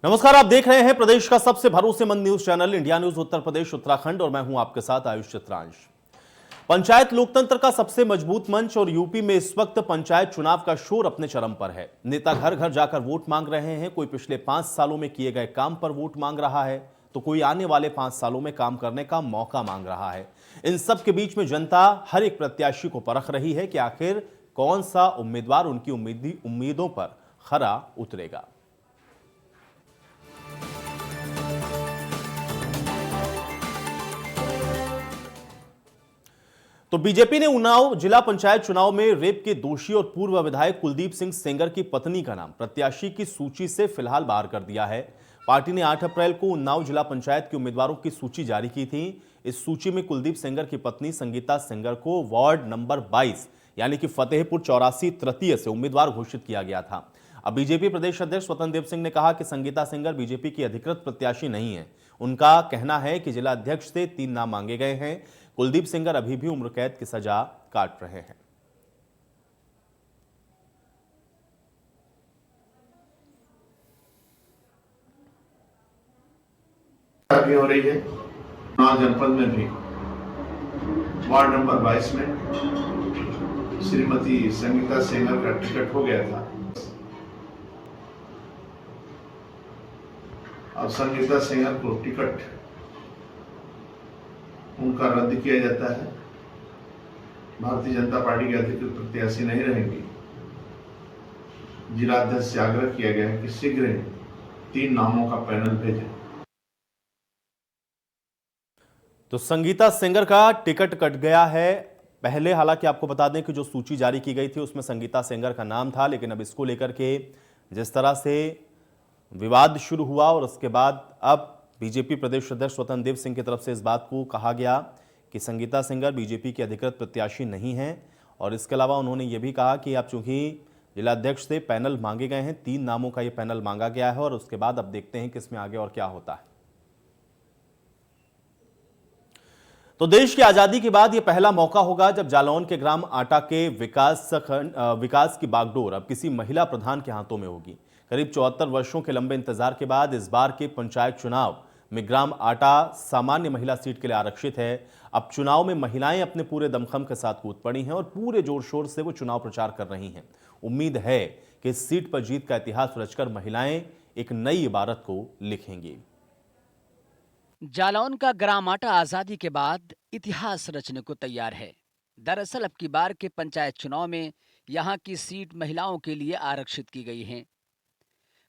नमस्कार, आप देख रहे हैं प्रदेश का सबसे भरोसेमंद news channel India news Uttar Pradesh Uttarakhand और मैं हूं आपके साथ आयुष चित्रांश। पंचायत लोकतंत्र का सबसे मजबूत मंच और यूपी में इस वक्त पंचायत चुनाव का शोर अपने चरम पर है। नेता घर घर जाकर वोट मांग रहे हैं। कोई पिछले 5 सालों में किए गए काम पर वोट मांग रहा है तो कोई आने वाले 5 सालों में काम करने का मौका मांग रहा है। इन सब के बीच में जनता हर एक प्रत्याशी को परख रही है कि आखिर कौन सा उम्मीदवार उनकी उम्मीदों पर खरा उतरेगा। तो बीजेपी ने उन्नाव जिला पंचायत चुनाव में रेप के दोषी और पूर्व विधायक कुलदीप सिंह सेंगर की पत्नी का नाम प्रत्याशी की सूची से फिलहाल बाहर कर दिया है। पार्टी ने 8 अप्रैल को उन्नाव जिला पंचायत के उम्मीदवारों की सूची जारी की थी। इस सूची में कुलदीप सेंगर की पत्नी संगीता सेंगर को वार्ड नंबर 22 यानी कि फतेहपुर 84 तृतीय से उम्मीदवार घोषित किया गया था। अब बीजेपी प्रदेश अध्यक्ष स्वतंत्र देव सिंह ने कहा कि संगीता सेंगर बीजेपी की अधिकृत प्रत्याशी नहीं है। उनका कहना है कि जिला अध्यक्ष से 3 नाम मांगे गए हैं। कुलदीप सेंगर अभी भी उम्र कैद की सजा काट रहे हैं। हो रही है जनपद में भी वार्ड नंबर 22 में श्रीमती संगीता सेंगर का टिकट हो गया था। अब संगीता सेंगर को टिकट उनका रद्द किया जाता है। भारतीय जनता पार्टी के अधिकृत प्रत्याशी नहीं रहेंगी। जिला अध्यक्ष से आग्रह किया गया है कि शीघ्र 3 नामों का पैनल भेजें। तो संगीता सेंगर का टिकट कट गया है। पहले हालांकि आपको बता दें कि जो सूची जारी की गई थी उसमें संगीता सेंगर का नाम था, लेकिन अब इसको लेकर के जिस तरह से विवाद शुरू हुआ और उसके बाद अब बीजेपी प्रदेश अध्यक्ष स्वतंत्र देव सिंह की तरफ से इस बात को कहा गया कि संगीता सेंगर बीजेपी की अधिकृत प्रत्याशी नहीं है। और इसके अलावा उन्होंने ये भी कहा कि अब चूंकि जिला अध्यक्ष से पैनल मांगे गए हैं, 3 नामों का ये पैनल मांगा गया है और उसके बाद अब देखते हैं कि इसमें आगे और क्या होता है। तो देश की आजादी के बाद यह पहला मौका होगा जब जालौन के ग्राम आटा के विकास की बागडोर अब किसी महिला प्रधान के हाथों में होगी। करीब 74 वर्षों के लंबे इंतजार के बाद इस बार के पंचायत चुनाव में ग्राम आटा सामान्य महिला सीट के लिए आरक्षित है। अब चुनाव में महिलाएं अपने पूरे दमखम के साथ कूद पड़ी हैं और पूरे जोर शोर से वो चुनाव प्रचार कर रही हैं। उम्मीद है कि इस सीट पर जीत का इतिहास रचकर महिलाएं एक नई इबारत को लिखेंगी। जालौन का ग्राम आटा आजादी के बाद इतिहास रचने को तैयार है। दरअसल अब की बार के पंचायत चुनाव में यहां की सीट महिलाओं के लिए आरक्षित की गई है।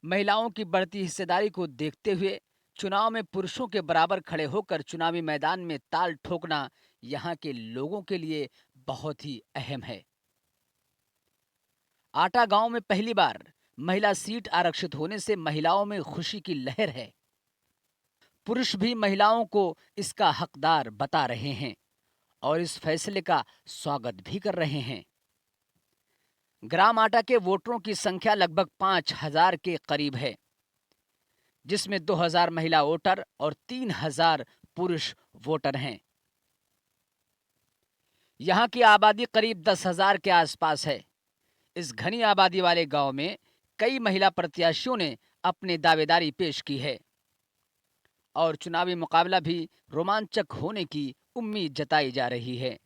महिलाओं की बढ़ती हिस्सेदारी को देखते हुए चुनाव में पुरुषों के बराबर खड़े होकर चुनावी मैदान में ताल ठोकना यहां के लोगों के लिए बहुत ही अहम है। आटा गांव में पहली बार महिला सीट आरक्षित होने से महिलाओं में खुशी की लहर है। पुरुष भी महिलाओं को इसका हकदार बता रहे हैं और इस फैसले का स्वागत भी कर रहे हैं। ग्राम आटा के वोटरों की संख्या लगभग 5000 के करीब है, जिसमें 2000 महिला वोटर और 3000 पुरुष वोटर हैं। यहां की आबादी करीब 10,000 के आसपास है। इस घनी आबादी वाले गांव में कई महिला प्रत्याशियों ने अपनी दावेदारी पेश की है और चुनावी मुकाबला भी रोमांचक होने की उम्मीद जताई जा रही है।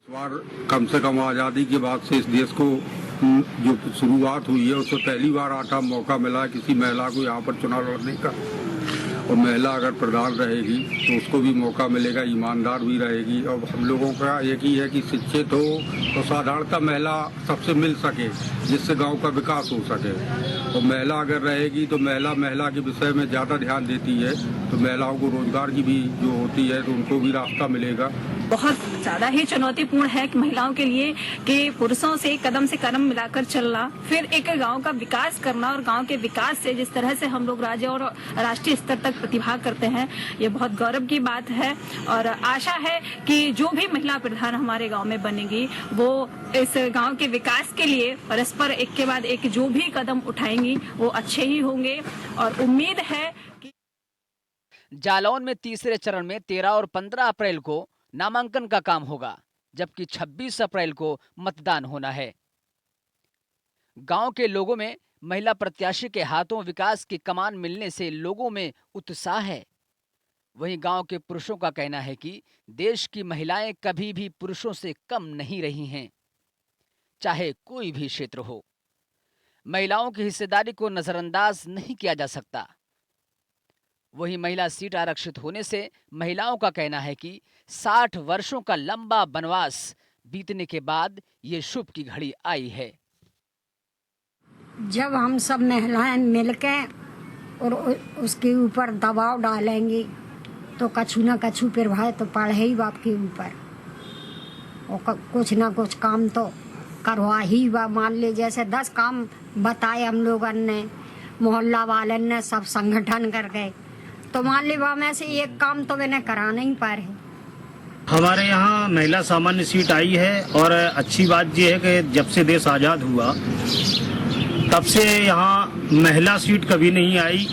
इस बार कम से कम आज़ादी के बाद से इस देश को जो शुरुआत हुई है उससे पहली बार आटा मौका मिला है किसी महिला को यहाँ पर चुनाव लड़ने का। और महिला अगर प्रधान रहेगी तो उसको भी मौका मिलेगा, ईमानदार भी रहेगी। और हम लोगों का एक ही है कि शिक्षित हो तो साधारणतः महिला सबसे मिल सके, जिससे गांव का विकास हो सके। और महिला अगर रहेगी तो महिला के विषय में ज़्यादा ध्यान देती है, तो महिलाओं को रोजगार की भी जो होती है तो उनको भी रास्ता मिलेगा। बहुत ज़्यादा ही चुनौतीपूर्ण है कि महिलाओं के लिए कि पुरुषों से कदम मिलाकर चलना, फिर एक गांव का विकास करना और गांव के विकास से जिस तरह से हम लोग राज्य और राष्ट्रीय स्तर तक प्रतिभाग करते हैं, ये बहुत गौरव की बात है। और आशा है कि जो भी महिला प्रधान हमारे गांव में बनेगी वो इस गांव के विकास के लिए परस्पर एक के बाद एक जो भी कदम उठाएंगी वो अच्छे ही होंगे। और उम्मीद है कि जालौन में तीसरे चरण में 13 और 15 अप्रैल को नामांकन का काम होगा, जबकि 26 अप्रैल को मतदान होना है। गांव के लोगों में महिला प्रत्याशी के हाथों विकास की कमान मिलने से लोगों में उत्साह है। वहीं गांव के पुरुषों का कहना है कि देश की महिलाएं कभी भी पुरुषों से कम नहीं रही हैं, चाहे कोई भी क्षेत्र हो। महिलाओं की हिस्सेदारी को नजरअंदाज नहीं किया जा सकता। वहीं महिला सीट आरक्षित होने से महिलाओं का कहना है कि 60 वर्षों का लंबा वनवास बीतने के बाद ये शुभ की घड़ी आई है। जब हम सब महिलाएं मिलके और उसके ऊपर दबाव डालेंगी तो कछु ना कछु प्रभाव तो पड़े ही बाप के ऊपर, और कुछ ना कुछ काम तो करवा ही बा। मान ली जैसे 10 काम बताए हम लोगों ने, मोहल्ला वाले ने सब संगठन कर गए, तो मान ली में से एक काम तो मैंने करा नहीं पा रहे। हमारे यहाँ महिला सामान्य सीट आई है और अच्छी बात यह है कि जब से देश आज़ाद हुआ तब से यहाँ महिला सीट कभी नहीं आई,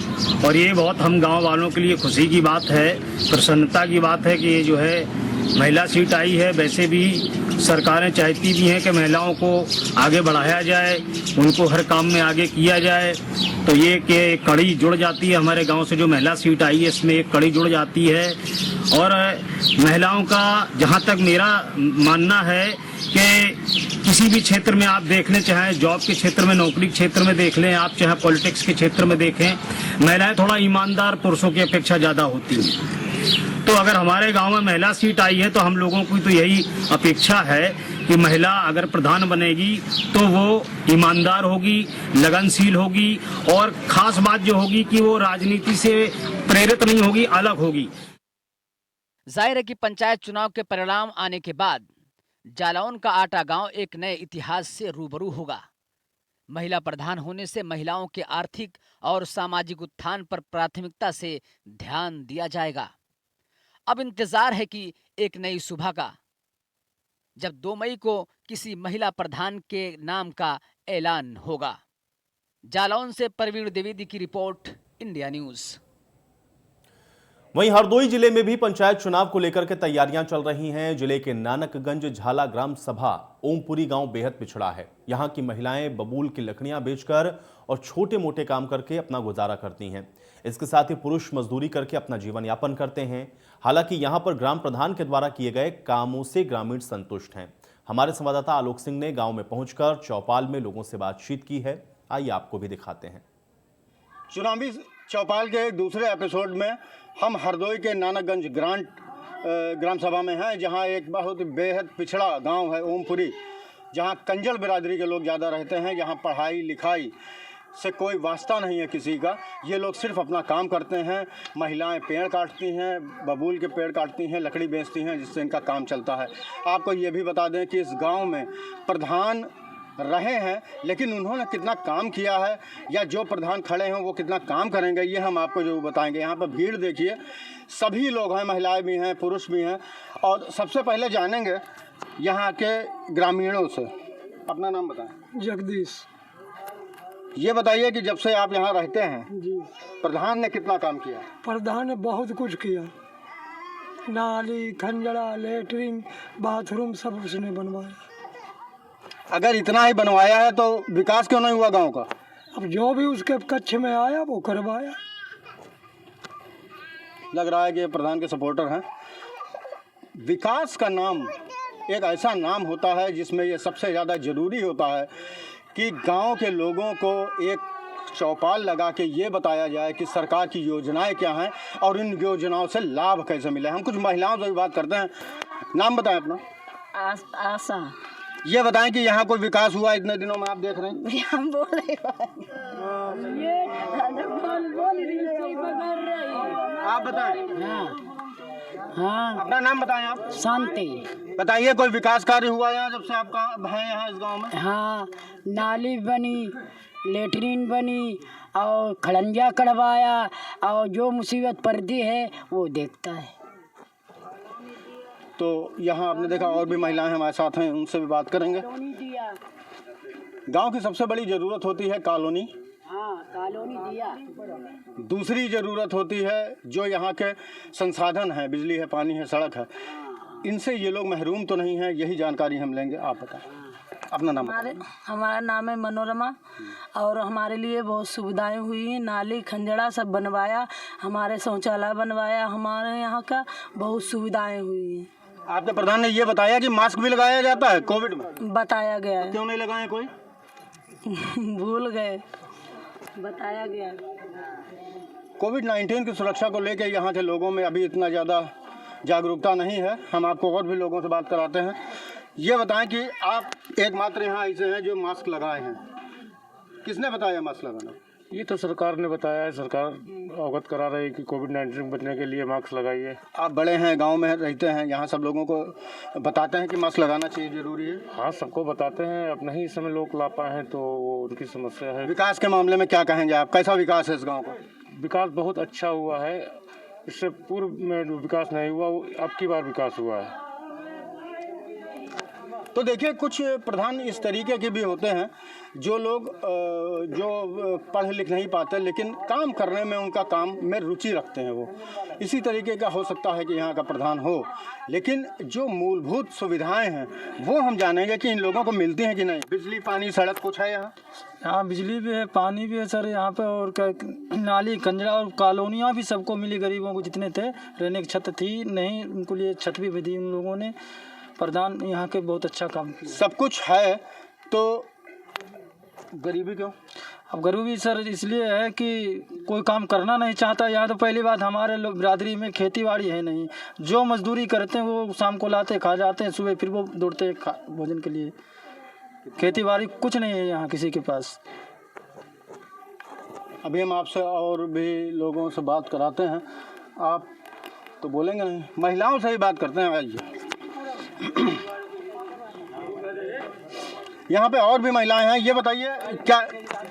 और ये बहुत हम गांव वालों के लिए खुशी की बात है, प्रसन्नता की बात है कि ये जो है महिला सीट आई है। वैसे भी सरकारें चाहती भी हैं कि महिलाओं को आगे बढ़ाया जाए, उनको हर काम में आगे किया जाए, तो ये कि कड़ी जुड़ जाती है। हमारे गांव से जो महिला सीट आई है इसमें एक कड़ी जुड़ जाती है। और महिलाओं का जहां तक मेरा मानना है कि किसी भी क्षेत्र में आप देख लें, चाहे जॉब के क्षेत्र में, नौकरी के क्षेत्र में देख लें आप, चाहे पॉलिटिक्स के क्षेत्र में देखें, महिलाएं थोड़ा ईमानदार पुरुषों की अपेक्षा ज़्यादा होती हैं। तो अगर हमारे गांव में महिला सीट आई है तो हम लोगों की तो यही अपेक्षा है कि महिला अगर प्रधान बनेगी तो वो ईमानदार होगी, लगनशील होगी, और खास बात जो होगी कि वो राजनीति से प्रेरित नहीं होगी, अलग होगी। जाहिर है कि पंचायत चुनाव के परिणाम आने के बाद जालौन का आटा गांव एक नए इतिहास से रूबरू होगा। महिला प्रधान होने से महिलाओं के आर्थिक और सामाजिक उत्थान पर प्राथमिकता से ध्यान दिया जाएगा। अब इंतजार है कि एक नई सुबह का, जब 2 मई को किसी महिला प्रधान के नाम का ऐलान होगा। जालौन से परवीन द्विवेदी की रिपोर्ट, इंडिया न्यूज। वहीं हरदोई जिले में भी पंचायत चुनाव को लेकर के तैयारियां चल रही हैं। जिले के नानकगंज झाला ग्राम सभा ओमपुरी गांव बेहद पिछड़ा है। यहां की महिलाएं बबूल की लकड़ियां बेचकर और छोटे मोटे काम करके अपना गुजारा करती हैं। इसके साथ ही पुरुष मजदूरी करके अपना जीवन यापन करते हैं। हालांकि यहां पर ग्राम प्रधान के द्वारा किए गए कामों से ग्रामीण संतुष्ट हैं। हमारे संवाददाता आलोक सिंह ने गांव में पहुंचकर चौपाल में लोगों से बातचीत की है। आइए आपको भी दिखाते हैं। चुनावी चौपाल के दूसरे एपिसोड में हम हरदोई के नानकगंज ग्राम सभा में हैं, जहां एक बहुत बेहद पिछड़ा गांव है ओमपुरी, जहां कंजल बिरादरी के लोग ज़्यादा रहते हैं, जहां पढ़ाई लिखाई से कोई वास्ता नहीं है किसी का। ये लोग सिर्फ अपना काम करते हैं। महिलाएं पेड़ काटती हैं, बबूल के पेड़ काटती हैं, लकड़ी बेचती हैं, जिससे इनका काम चलता है। आपको ये भी बता दें कि इस गांव में प्रधान रहे हैं, लेकिन उन्होंने कितना काम किया है या जो प्रधान खड़े हैं वो कितना काम करेंगे, ये हम आपको जो बताएंगे। यहाँ पर भीड़ देखिए, सभी लोग हैं, महिलाएं भी हैं, पुरुष भी हैं। और सबसे पहले जानेंगे यहाँ के ग्रामीणों से। अपना नाम बताएं। जगदीश। ये बताइए कि जब से आप यहाँ रहते हैं जी, प्रधान ने कितना काम किया? प्रधान ने बहुत कुछ किया। नाली, खंजड़ा, लेटरिन, बाथरूम सब उसने बनवाया। अगर इतना ही बनवाया है तो विकास क्यों नहीं हुआ गांव का? अब जो भी उसके कच्छ में आया वो करवाया। लग रहा है कि प्रधान के सपोर्टर हैं। विकास का नाम एक ऐसा नाम होता है जिसमें ये सबसे ज़्यादा ज़रूरी होता है कि गांव के लोगों को एक चौपाल लगा के ये बताया जाए कि सरकार की योजनाएं क्या हैं और इन योजनाओं से लाभ कैसे मिले। हम कुछ महिलाओं से भी बात करते हैं। नाम बताएं अपना। आशा। ये बताएं कि यहाँ कोई विकास हुआ इतने दिनों में? आप देख रहे हैं हम बोल रहे आप बताएं। हाँ, अपना नाम बताएं आप। शांति। बताइए कोई विकास कार्य हुआ यहाँ जब से आप हैं यहाँ इस गांव में? हाँ, नाली बनी, लेटरिन बनी और खड़ंजा कढ़वाया, और जो मुसीबत पड़ती है वो देखता है। तो यहाँ आपने देखा और भी महिलाएं हमारे साथ हैं, उनसे भी बात करेंगे। गांव की सबसे बड़ी ज़रूरत होती है कॉलोनी। हाँ, कॉलोनी दिया। दूसरी ज़रूरत होती है जो यहाँ के संसाधन हैं, बिजली है, पानी है, सड़क है। इनसे ये लोग महरूम तो नहीं हैं, यही जानकारी हम लेंगे। आप बताएं। अपना नाम हमारा नाम है मनोरमा और हमारे लिए बहुत सुविधाएं हुई हैं। नाली खंजड़ा सब बनवाया, हमारे शौचालय बनवाया, हमारे यहाँ का बहुत सुविधाएं हुई हैं। आपके प्रधान ने ये बताया कि मास्क भी लगाया जाता है कोविड में, बताया गया है। क्यों नहीं लगाए कोई? भूल गए, बताया गया। कोविड-19 की सुरक्षा को लेकर यहाँ के लोगों में अभी इतना ज़्यादा जागरूकता नहीं है। हम आपको और भी लोगों से बात कराते हैं। ये बताएं कि आप एकमात्र यहाँ ऐसे हैं जो मास्क लगाए हैं, किसने बताया मास्क लगाना? ये तो सरकार ने बताया है, सरकार अवगत करा रही है कि कोविड-19 से बचने के लिए मास्क लगाइए। आप बड़े हैं, गांव में रहते हैं, यहाँ सब लोगों को बताते हैं कि मास्क लगाना चाहिए, जरूरी है। हाँ, सबको बताते हैं, अब नहीं इस समय लोग ला पाए हैं तो वो उनकी समस्या है। विकास के मामले में क्या कहेंगे आप, कैसा विकास है इस गाँव का? विकास बहुत अच्छा हुआ है, इससे पूर्व में विकास नहीं हुआ, अब की बार विकास हुआ है। तो देखिए, कुछ प्रधान इस तरीके के भी होते हैं जो लोग जो पढ़ लिख नहीं पाते लेकिन काम करने में उनका काम में रुचि रखते हैं। वो इसी तरीके का हो सकता है कि यहाँ का प्रधान हो, लेकिन जो मूलभूत सुविधाएं हैं वो हम जानेंगे कि इन लोगों को मिलती हैं कि नहीं। बिजली, पानी, सड़क कुछ है यहाँ? यहाँ बिजली भी है, पानी भी है सर यहाँ पे, और नाली खंजरा और कॉलोनियाँ भी सबको मिली। गरीबों को जितने थे, रहने की छत थी नहीं, उनको लिए छत भी दी उन लोगों ने। प्रधान यहाँ के बहुत अच्छा काम किया। सब कुछ है तो गरीबी क्यों? अब गरीबी सर इसलिए है कि कोई काम करना नहीं चाहता। यहाँ तो पहली बात, हमारे लोग बिरादरी में खेती बाड़ी है नहीं। जो मजदूरी करते हैं वो शाम को लाते खा जाते हैं, सुबह फिर वो दौड़ते हैं भोजन के लिए। खेती बाड़ी कुछ नहीं है यहाँ किसी के पास। अभी हम आपसे और भी लोगों से बात कराते हैं, आप तो बोलेंगे नहीं। महिलाओं से ही बात करते हैं। आइए, यहाँ पे और भी महिलाएं हैं। ये बताइए, क्या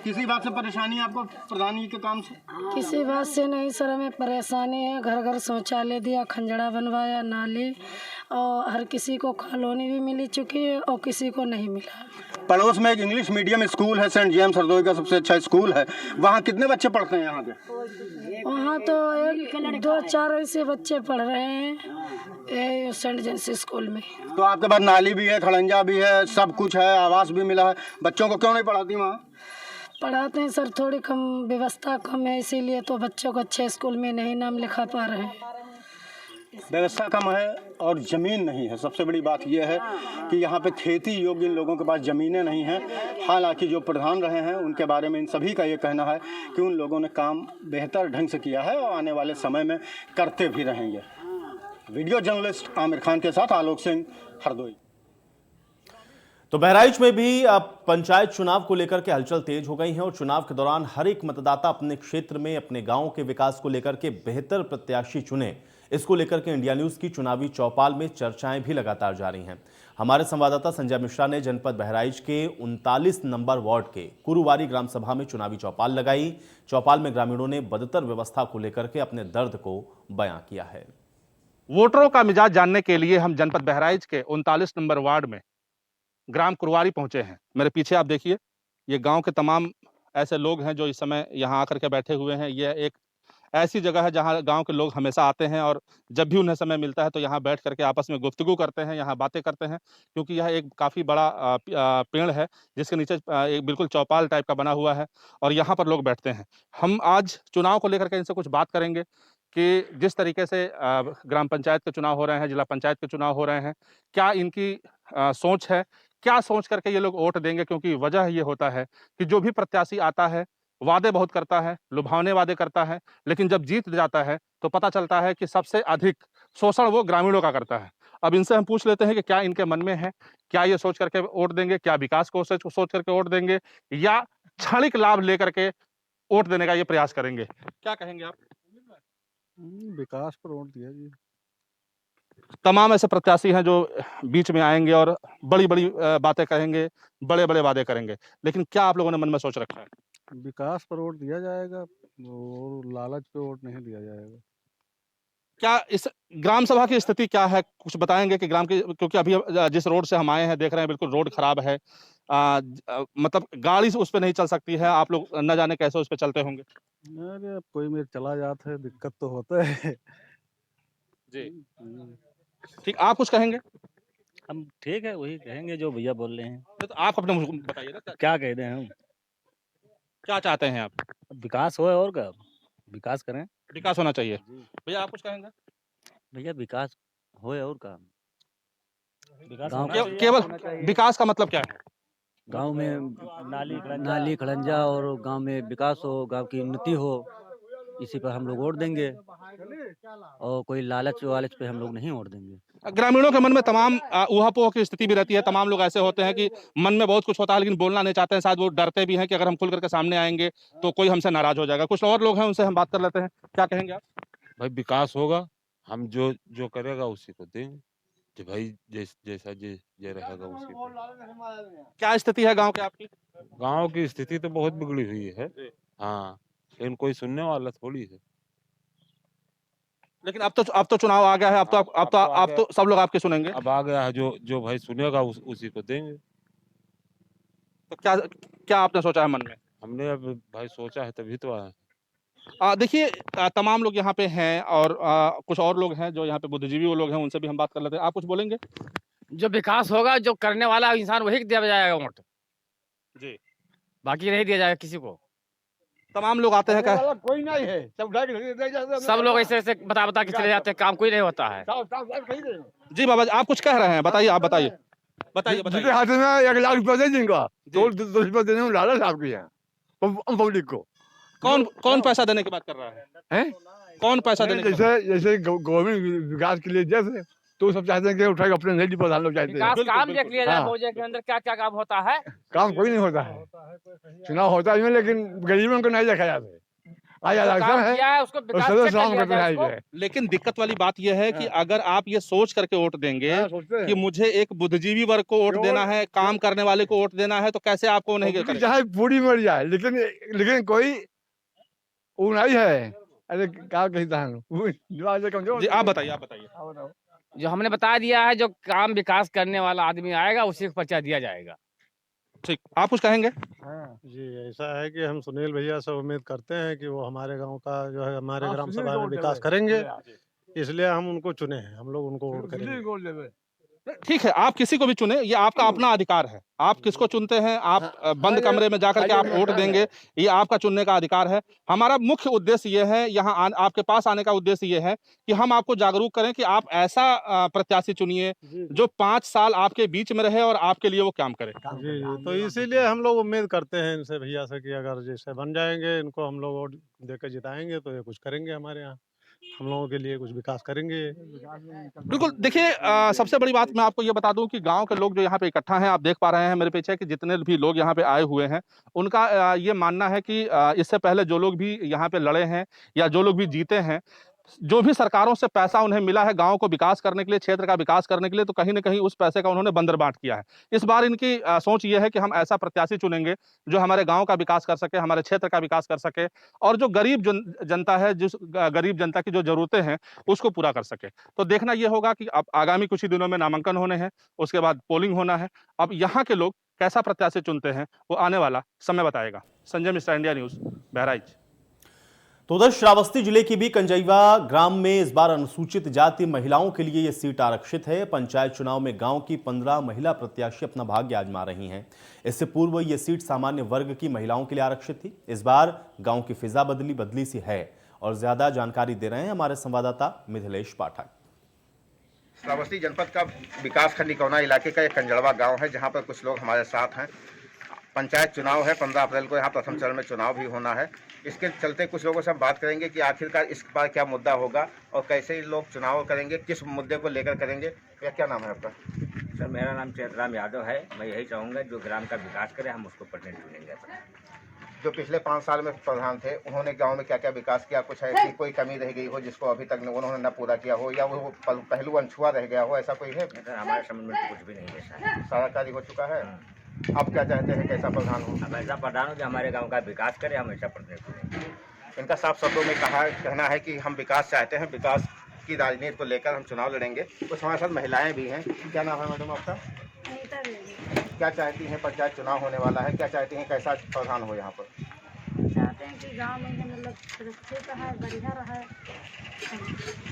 किसी बात से परेशानी है आपको प्रधान जी के काम से? किसी बात से नहीं सर, हमें परेशानी है। घर घर शौचालय दिया, खंजड़ा बनवाया, नाली, और हर किसी को कॉलोनी भी मिल चुकी है और किसी को नहीं मिला। पड़ोस में एक इंग्लिश मीडियम स्कूल है, सेंट जेम्स हरदोई का सबसे अच्छा स्कूल है। वहाँ कितने बच्चे पढ़ते हैं यहाँ के? वहाँ तो 1-2-4 ऐसे बच्चे पढ़ रहे हैं सेंट जेम्स स्कूल में। तो आपके पास नाली भी है, खड़ंजा भी है, सब कुछ है, आवास भी मिला है। बच्चों को क्यों नहीं पढ़ाती वहाँ? पढ़ाते हैं सर, थोड़ी कम व्यवस्था कम है, इसीलिए तो बच्चों को अच्छे स्कूल में नहीं नाम लिखा पा रहे हैं। व्यवस्था कम है और ज़मीन नहीं है। सबसे बड़ी बात यह है कि यहाँ पे खेती योग्य इन लोगों के पास ज़मीनें नहीं हैं। हालांकि जो प्रधान रहे हैं उनके बारे में इन सभी का ये कहना है कि उन लोगों ने काम बेहतर ढंग से किया है और आने वाले समय में करते भी रहेंगे। वीडियो जर्नलिस्ट आमिर खान के साथ आलोक सिंह, हरदोई। तो बहराइच में भी अब पंचायत चुनाव को लेकर के हलचल तेज हो गई है और चुनाव के दौरान हर एक मतदाता अपने क्षेत्र में, अपने गांव के विकास को लेकर के बेहतर प्रत्याशी चुने, इसको लेकर के इंडिया न्यूज की चुनावी चौपाल में चर्चाएं भी लगातार जारी हैं। हमारे संवाददाता संजय मिश्रा ने जनपद बहराइच के 39 नंबर वार्ड के कुरुवारी ग्राम सभा में चुनावी चौपाल लगाई। चौपाल में ग्रामीणों ने बदतर व्यवस्था को लेकर के अपने दर्द को बयां किया है। वोटरों का मिजाज जानने के लिए हम जनपद बहराइच के 39 नंबर वार्ड में ग्राम कुरवारी पहुंचे हैं। मेरे पीछे आप देखिए, ये गांव के तमाम ऐसे लोग हैं जो इस समय यहां आकर के बैठे हुए हैं। यह एक ऐसी जगह है जहां गांव के लोग हमेशा आते हैं और जब भी उन्हें समय मिलता है तो यहां बैठ करके आपस में गुफ्तगू करते हैं, यहां बातें करते हैं, क्योंकि यह एक काफ़ी बड़ा पेड़ है जिसके नीचे एक बिल्कुल चौपाल टाइप का बना हुआ है और यहाँ पर लोग बैठते हैं। हम आज चुनाव को लेकर के इनसे कुछ बात करेंगे कि जिस तरीके से ग्राम पंचायत के चुनाव हो रहे हैं, जिला पंचायत के चुनाव हो रहे हैं, क्या इनकी सोच है, क्या सोच करके ये लोग वोट देंगे। क्योंकि वजह ये होता है कि जो भी प्रत्याशी आता है वादे बहुत करता है, लुभावने वादे करता है, लेकिन जब जीत जाता है तो पता चलता है कि सबसे अधिक शोषण वो ग्रामीणों का करता है। अब इनसे हम पूछ लेते हैं कि क्या इनके मन में है, क्या ये सोच करके वोट देंगे, क्या विकास को सोच करके वोट देंगे या क्षणिक लाभ लेकर के वोट देने का ये प्रयास करेंगे। क्या कहेंगे आप? विकास पर वोट दिया जी। तमाम ऐसे प्रत्याशी हैं जो बीच में आएंगे और बड़ी बड़ी बातें कहेंगे, बड़े बड़े वादे करेंगे, लेकिन क्या आप लोगों ने मन में सोच रखा है? विकास पर वोट दिया जाएगा और लालच पे वोट नहीं दिया जाएगा। क्या इस ग्राम सभा की स्थिति क्या है, कुछ बताएंगे कि ग्राम की, क्योंकि अभी जिस रोड से हम आए हैं देख रहे हैं बिल्कुल रोड खराब है, मतलब गाड़ी उस पर नहीं चल सकती है, आप लोग न जाने कैसे उस पर चलते होंगे। अरे अब कोई मेरे चला जाता है, दिक्कत तो होता है जी ठीक, आप कुछ कहेंगे? हम ठीक है, वही कहेंगे जो भैया बोल रहे हैं। तो आप अपने मुझको बताइए ना, क्या कह रहे हैं हम? क्या चाहते हैं आप? विकास हो और क्या, विकास करें। विकास होना चाहिए। भैया आप कुछ कहेंगे? भैया विकास हो और क्या, विकास गाँव होना के- चाहिए, केवल होना चाहिए। विकास का मतलब क्या है? गांव में नाली खड़ंजा और गांव में विकास हो, गांव की उन्नति हो, इसी पर हम लोग वोट देंगे। और कोई लालच वालच पे हम लोग नहीं वोट देंगे। ग्रामीणों के मन में तमाम ऊहापोह की स्थिति भी रहती है। तमाम लोग ऐसे होते हैं कि मन में बहुत कुछ होता है लेकिन बोलना नहीं चाहते हैं। शायद वो डरते भी हैं कि अगर हम खुल करके सामने आएंगे तो कोई हमसे नाराज हो जाएगा। कुछ और लोग हैं, उनसे हम बात कर लेते हैं। क्या कहेंगे आप? भाई विकास होगा, हम जो जो करेगा उसी को देंगे। जो भाई जैसा जे रहेगा उसी को। क्या स्थिति है गाँव के आपकी? गांव की स्थिति तो बहुत बिगड़ी हुई है। हाँ, लेकिन कोई सुनने वाला थोड़ी है। लेकिन अब तो चुनाव आ गया है। अब तो सब लोग आपके सुनेंगे। अब आ गया है, जो भाई सुनेगा उसी को देंगे। तो क्या आपने सोचा है मन में? हमने अब भाई सोचा है तभी तो आया। देखिए, तमाम लोग यहाँ पे हैं और कुछ और लोग हैं जो यहाँ पे बुद्धिजीवी वो लोग हैं, उनसे भी हम बात कर लेते हैं। आप कुछ बोलेंगे? जो विकास होगा, जो करने वाला इंसान वही दिया जाएगा वोट जी, बाकी नहीं दिया जाएगा किसी को। तमाम लोग आते हैं क्या? कोई नहीं है, सब लोग ऐसे ऐसे बता के चले जाते हैं, काम कोई नहीं होता है। जी बाबा जी, आप कुछ कह रहे हैं, बताइए। आप बताइए। जिसके हाथ में 1 लाख रुपया दे देंगे तो 2 रुपया देने में लालच आपकी है पब्लिक को। कौन पैसा देने की बात कर रहा है? हैं? कौन पैसा देने की? जैसे गवर्नमेंट विकास के लिए जैसे तो सब चाहते हैं कि उठाकर अपने नहीं प्रधान लोग चाहते हैं। विकास काम देख लिया जाए मौजे के अंदर क्या क्या काम होता है। काम कोई नहीं होता है, चुनाव होता है लेकिन गरीबों को नहीं देखा जाता है। लेकिन दिक्कत वाली बात यह है कि अगर आप ये सोच करके वोट देंगे कि मुझे एक बुद्धिजीवी वर्ग को वोट देना है, काम करने वाले को वोट देना है, तो कैसे आपको नहीं करेंगे? चाहे पूरी मर जाए लेकिन कोई वो नहीं है। अरे क्या कहता है जी, आप बताइए। जो हमने बता दिया है, जो काम विकास करने वाला आदमी आएगा उसी को पर्चा दिया जाएगा। ठीक, आप कुछ कहेंगे? जी, ऐसा है कि हम सुनील भैया से उम्मीद करते हैं कि वो हमारे गांव का जो है हमारे ग्राम सभा में विकास करेंगे, इसलिए हम उनको चुने हैं। हम लोग उनको वोट करेंगे। ठीक है, आप किसी को भी चुने, ये आपका अपना अधिकार है। आप किसको चुनते हैं, आप बंद कमरे में जाकर के आप वोट देंगे, ये आपका चुनने का अधिकार है। हमारा मुख्य उद्देश्य ये है, यहाँ आपके पास आने का उद्देश्य ये है कि हम आपको जागरूक करें कि आप ऐसा प्रत्याशी चुनिए जो 5 साल आपके बीच में रहे और आपके लिए वो काम करे। जी, तो इसीलिए हम लोग उम्मीद करते हैं इनसे भैया से कि अगर जैसे बन जाएंगे, इनको हम लोग वोट देकर जिताएंगे तो ये कुछ करेंगे हमारे यहाँ, हम लोगों के लिए कुछ विकास करेंगे। बिल्कुल। देखिए, सबसे बड़ी बात मैं आपको ये बता दूं कि गांव के लोग जो यहाँ पे इकट्ठा हैं, आप देख पा रहे हैं मेरे पीछे कि जितने भी लोग यहाँ पे आए हुए हैं, उनका ये मानना है कि इससे पहले जो लोग भी यहाँ पे लड़े हैं या जो लोग भी जीते हैं, जो भी सरकारों से पैसा उन्हें मिला है गांव को विकास करने के लिए, क्षेत्र का विकास करने के लिए, तो कहीं ना कहीं उस पैसे का उन्होंने बंदरबाट किया है। इस बार इनकी सोच ये है कि हम ऐसा प्रत्याशी चुनेंगे जो हमारे गांव का विकास कर सके, हमारे क्षेत्र का विकास कर सके और जो गरीब जनता है, जिस गरीब जनता की जो जरूरतें हैं उसको पूरा कर सके। तो देखना ये होगा कि अब आगामी कुछ ही दिनों में नामांकन होने हैं, उसके बाद पोलिंग होना है। अब यहाँ के लोग कैसा प्रत्याशी चुनते हैं वो आने वाला समय बताएगा। Sanjay Mishra, India news, Bahraich. तो उधर श्रावस्ती जिले की भी कंजईवा ग्राम में इस बार अनुसूचित जाति महिलाओं के लिए यह सीट आरक्षित है। पंचायत चुनाव में गांव की 15 महिला प्रत्याशी अपना भाग्य आजमा रही हैं। इससे पूर्व यह सीट सामान्य वर्ग की महिलाओं के लिए आरक्षित थी। इस बार गांव की फिजा बदली सी है और ज्यादा जानकारी दे रहे हैं हमारे संवाददाता मिथिलेश पाठक। श्रावस्ती जनपद का विकासखंड निकौना इलाके का एक कंजड़वा गाँव है, जहाँ पर कुछ लोग हमारे साथ हैं। पंचायत चुनाव है, 15 अप्रैल को यहाँ प्रथम चरण में चुनाव भी होना है। इसके चलते कुछ लोगों से हम बात करेंगे कि आखिरकार इस बार क्या मुद्दा होगा और कैसे लोग चुनाव करेंगे, किस मुद्दे को लेकर करेंगे। या क्या नाम है आपका? सर, मेरा नाम चेतराम यादव है। मैं यही चाहूँगा जो ग्राम का विकास करे हम उसको प्रतिनिधि चुनेंगे। जो पिछले 5 साल में प्रधान थे, उन्होंने गाँव में क्या क्या विकास किया, कुछ ऐसी कोई कमी रह गई हो जिसको अभी तक उन्होंने न पूरा किया हो, या वो पहलू अनछुआ रह गया हो, ऐसा कोई है? हमारे समझ में तो कुछ भी नहीं है। सारा कार्य हो चुका है। आप क्या चाहते हैं, कैसा प्रधान हो? हम ऐसा प्रधान हो जो हमारे गांव का विकास करे, हम ऐसा प्रतिनिधि। इनका साफ शब्दों में कहना है कि हम विकास चाहते हैं, विकास की राजनीति को लेकर हम चुनाव लड़ेंगे। कुछ हमारे साथ महिलाएं भी हैं। क्या नाम है मैडम आपका? क्या चाहती हैं? पंचायत चुनाव होने वाला है, क्या चाहती हैं, कैसा प्रधान हो यहाँ पर? चाहते हैं हैं कि गांव में जो मतलब सुरक्षित है, बढ़िया रहे,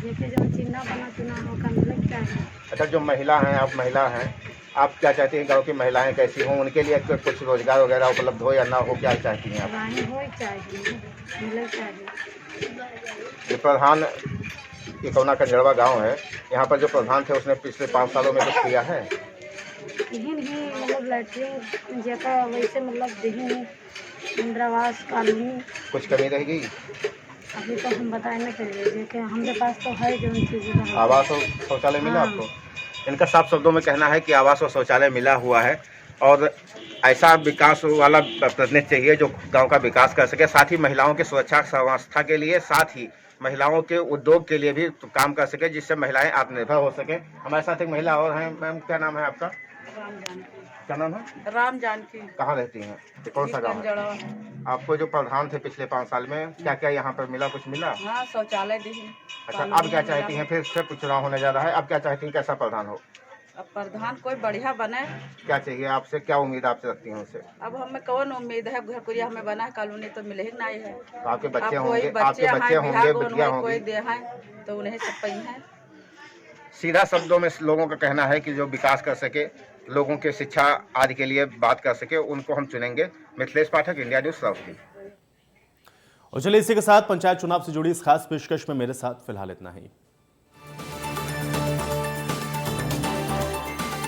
जैसे जो चिन्ह बना चुनाव मौका मिले क्या है। अच्छा, जो महिला हैं, आप महिला हैं, आप क्या चाहती हैं गांव की महिलाएं कैसी हों, उनके लिए कुछ रोजगार वगैरह उपलब्ध हो या ना हो, क्या चाहती हैं आप? हो चाहिए, मिले चाहिए। ये प्रधान इकौना कंजड़वा गांव है, यहाँ पर जो प्रधान थे उसने पिछले 5 सालों में कुछ किया है? ही मतलब लैट्रिन जैसा वैसे मतलब दही इंदिरावास कॉलोनी कुछ कमी रह गई? अभी तो हम बताए ना करिए, जैसे हमारे पास तो है जो चीज़ें। आवास और शौचालय मिला आपको? इनका साफ शब्दों में कहना है कि आवास और शौचालय मिला हुआ है और ऐसा विकास वाला प्रतिनिधि चाहिए जो गांव का विकास कर सके, साथ ही महिलाओं की सुरक्षा व्यवस्था के लिए, साथ ही महिलाओं के उद्योग के लिए भी काम कर सके, जिससे महिलाएं आत्मनिर्भर हो सके। हमारे साथ एक महिला और हैं। मैम, क्या नाम है आपका? क्या नाम है? राम जानकी। कहाँ रहती हैं? कौन सा गाँव है? आपको जो प्रधान थे पिछले 5 साल में, क्या क्या यहाँ पर मिला, कुछ मिला? हाँ, शौचालय दी। अच्छा, अब क्या चाहती हैं? फिर से कुछ चुनाव होने जा रहा है, अब क्या चाहती हैं, कैसा प्रधान हो? अब प्रधान कोई बढ़िया बने। क्या चाहिए आपसे, क्या उम्मीद आपसे रखती हैं उससे? अब हमें कौन उम्मीद है, घर कुरिया हमें बना है, कॉलोनी तो मिले ही नहीं है। आपके बच्चे अब होंगे, कोई आपके बच्चे होंगे, बिटिया होंगी, कोई दे है तो उन्हें सब पई है। सीधा शब्दों में लोगों का कहना है कि जो विकास कर सके, लोगों के शिक्षा आदि के लिए बात कर सके, उनको हम चुनेंगे। मिथिलेश पाठक, इंडिया न्यूज, श्रावस्ती। और चलिए इसी के साथ पंचायत चुनाव से जुड़ी इस खास पेशकश में मेरे साथ फिलहाल इतना ही।